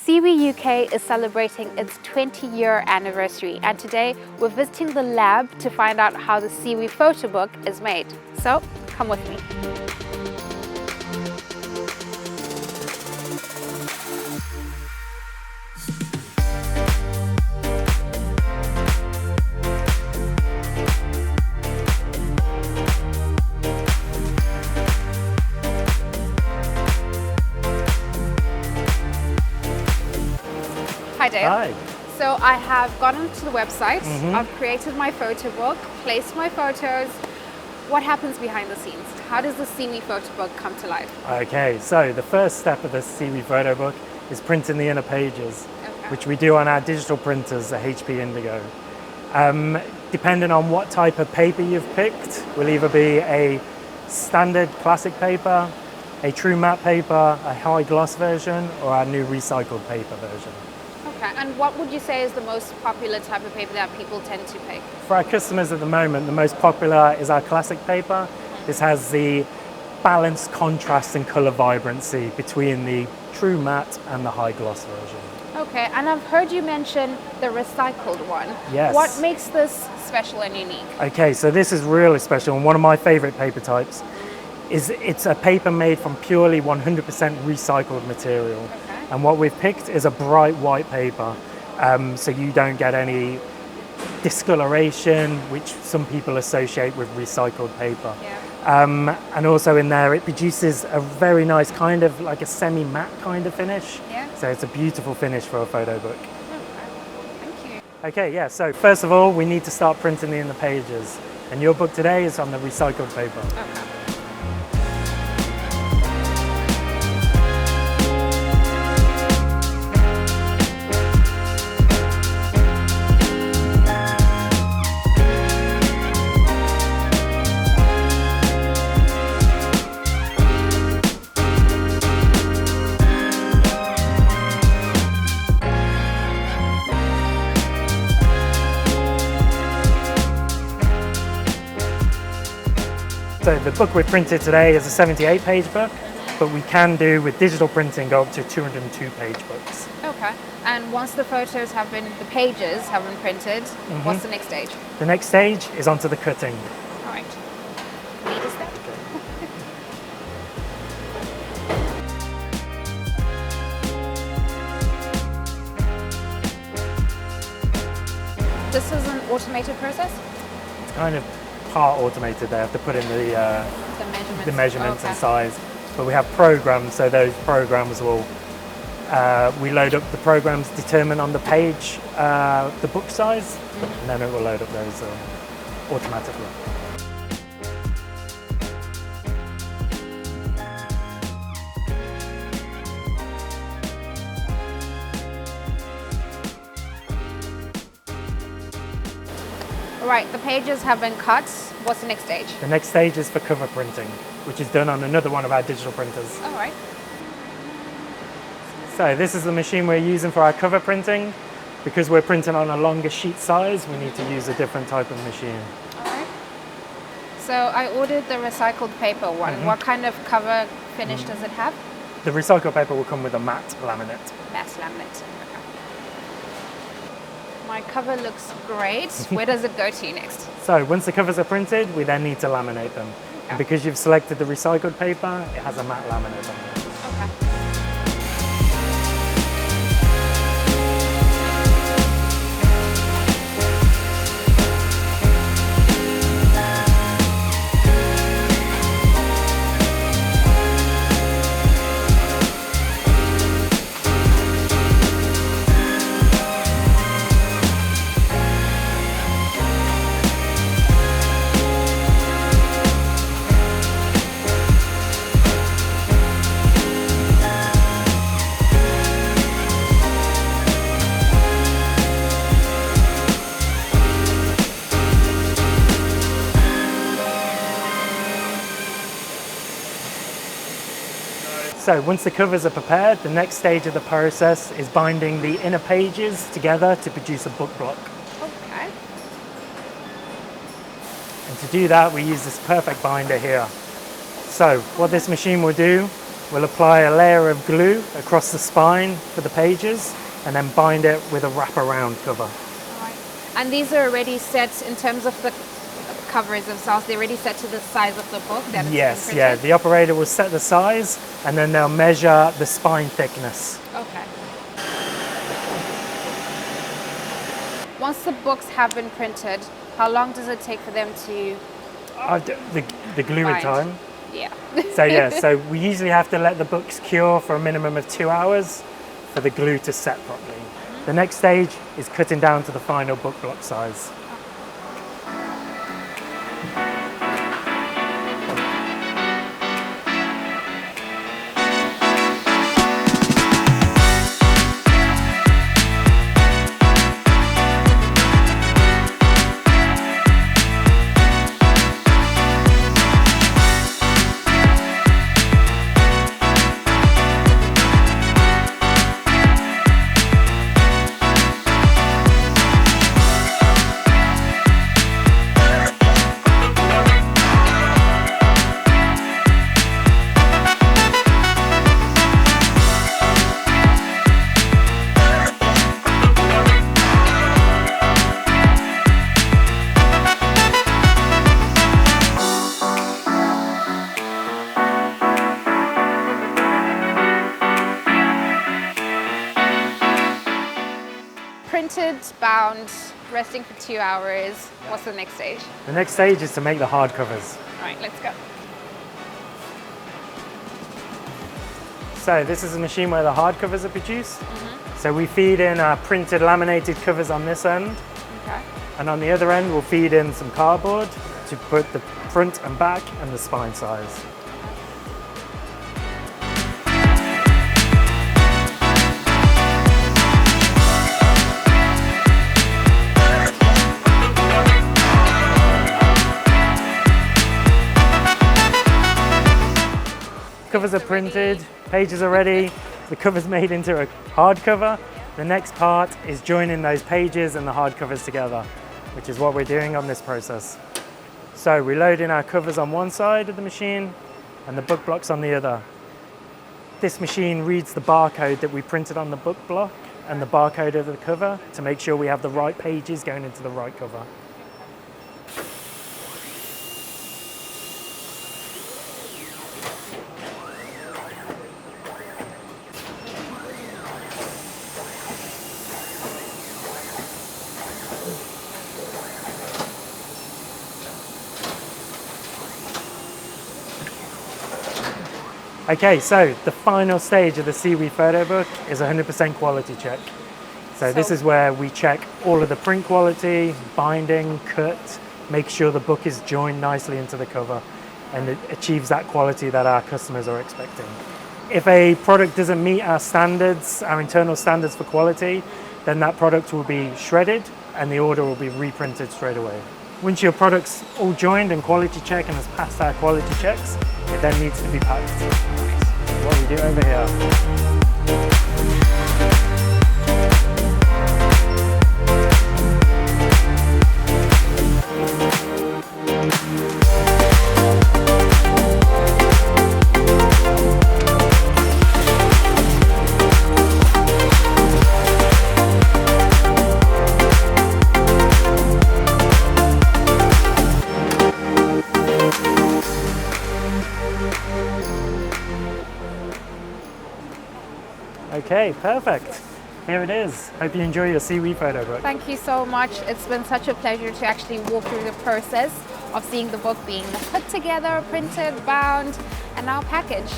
CIWI UK is celebrating its 20-year anniversary, and today we're visiting the lab to find out how the CIWI photo book is made. So, come with me. Hi Dale. Hi. So I have gone onto the website, I've created my photo book, placed my photos. What happens behind the scenes? How does the CIWI photo book come to life? Okay, so the first step of the CIWI photo book is printing the inner pages, which we do on our digital printers, the HP Indigo. Depending on what type of paper you've picked, will either be a standard classic paper, a true matte paper, a high gloss version, or our new recycled paper version. Okay, and what would you say is the most popular type of paper that people tend to pick? For our customers at the moment, the most popular is our classic paper. This has the balanced contrast and colour vibrancy between the true matte and the high gloss version. Okay, and I've heard you mention the recycled one. Yes. What makes this special and unique? Okay, so this is really special, and one of my favourite paper types is it's a paper made from purely 100% recycled material. Okay. And what we've picked is a bright white paper, so you don't get any discoloration, which some people associate with recycled paper. Yeah. And also in there, it produces a very nice kind of like a semi-matte kind of finish. Yeah. So it's a beautiful finish for a photo book. Okay. Thank you. Okay, yeah, so first of all, we need to start printing the inner pages. And your book today is on the recycled paper. Okay. So the book we've printed today is a 78-page book, but we can do with digital printing go up to 202-page books. Okay. And once the pages have been printed, what's the next stage? The next stage is onto the cutting. All right. Lead us there. This is an automated process? It's kind of part automated. They have to put in the measurements and size. But we have programs, so those programs will, we load up the programs determined on the page, the book size, and then it will load up those automatically. Right, the pages have been cut. What's the next stage? The next stage is for cover printing, which is done on another one of our digital printers. All right. So this is the machine we're using for our cover printing. Because we're printing on a longer sheet size, we need to use a different type of machine. All right. So I ordered the recycled paper one. What kind of cover finish does it have? The recycled paper will come with a matte laminate. Matte laminate. My cover looks great. Where does it go to next? So once the covers are printed, we then need to laminate them. Okay. And because you've selected the recycled paper, it has a matte laminate on it. Okay. So once the covers are prepared, the next stage of the process is binding the inner pages together to produce a book block. Okay. And to do that, we use this perfect binder here. So what this machine will do We'll apply a layer of glue across the spine for the pages and then bind it with a wraparound cover. All right. And these are already set in terms of the covers themselves, they're already set to the size of the book that it's Yes, yeah. The operator will set the size and then they'll measure the spine thickness. Okay. Once the books have been printed, how long does it take for them to The gluing bind? time. Yeah. So we usually have to let the books cure for a minimum of 2 hours for the glue to set properly. The next stage is cutting down to the final book block size. Printed, bound, resting for 2 hours. What's the next stage? The next stage is to make the hard covers. All right, let's go. So this is a machine where the hard covers are produced. So we feed in our printed laminated covers on this end, Okay. and on the other end we'll feed in some cardboard to put the front and back and the spine size. Covers are printed, pages are ready, the cover's made into a hardcover. The next part is joining those pages and the hardcovers together, which is what we're doing on this process. So we're loading our covers on one side of the machine and the book blocks on the other. This machine reads the barcode that we printed on the book block and the barcode of the cover to make sure we have the right pages going into the right cover. Okay, so the final stage of the Seaweed photo book is 100% quality check. So this is where we check all of the print quality, binding, cut, make sure the book is joined nicely into the cover and it achieves that quality that our customers are expecting. If a product doesn't meet our standards, our internal standards for quality, then that product will be shredded and the order will be reprinted straight away. Once your product's all joined and quality check and has passed our quality checks, it then needs to be packed. What we do over here. Okay, perfect. Here it is. Hope you enjoy your Seaweed photo book. Thank you so much. It's been such a pleasure to actually walk through the process of seeing the book being put together, printed, bound, and now packaged.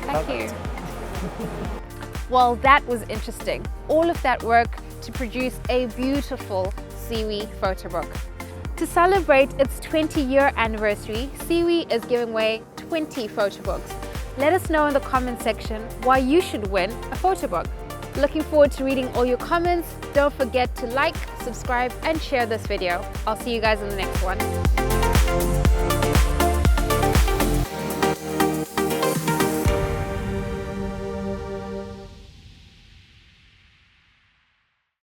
Thank you. Well, that was interesting. All of that work to produce a beautiful Seaweed photo book. To celebrate its 20-year anniversary, Seaweed is giving away 20 photo books. Let us know in the comment section why you should win a photo book. Looking forward to reading all your comments. Don't forget to like, subscribe, and share this video. I'll see you guys in the next one.